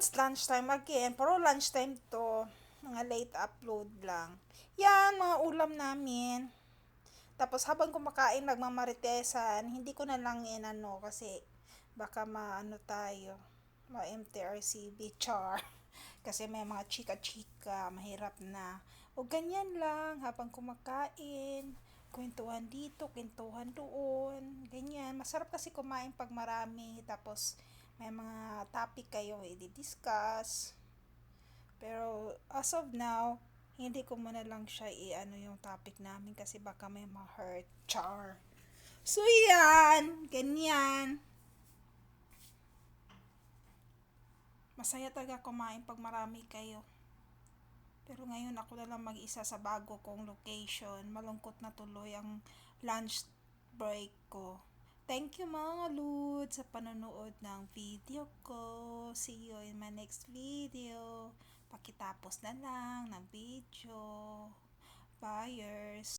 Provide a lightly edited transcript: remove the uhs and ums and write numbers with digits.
lods, lunchtime again. Pero lunchtime to. Mga late upload lang. Yan, mga ulam namin. Tapos habang kumakain, nagmamaritesan, hindi ko na lang inano kasi baka maano tayo, ma-MTRCB, char. Kasi may mga chika-chika, mahirap na. O ganyan lang, habang kumakain, kwentuhan dito, kwentuhan doon, ganyan. Masarap kasi kumain pag marami, tapos may mga topic kayo i-discuss. Pero as of now, hindi ko muna lang siya i-ano yung topic namin kasi baka may ma-hurt. Char. So yan, ganyan. Masaya talaga kumain pag marami kayo. Pero ngayon ako na lang mag-isa sa bago kong location. Malungkot na tuloy ang lunch break ko. Thank you mga lud sa panonood ng video ko. See you in my next video. Pakitapos na lang ng video. Buyers.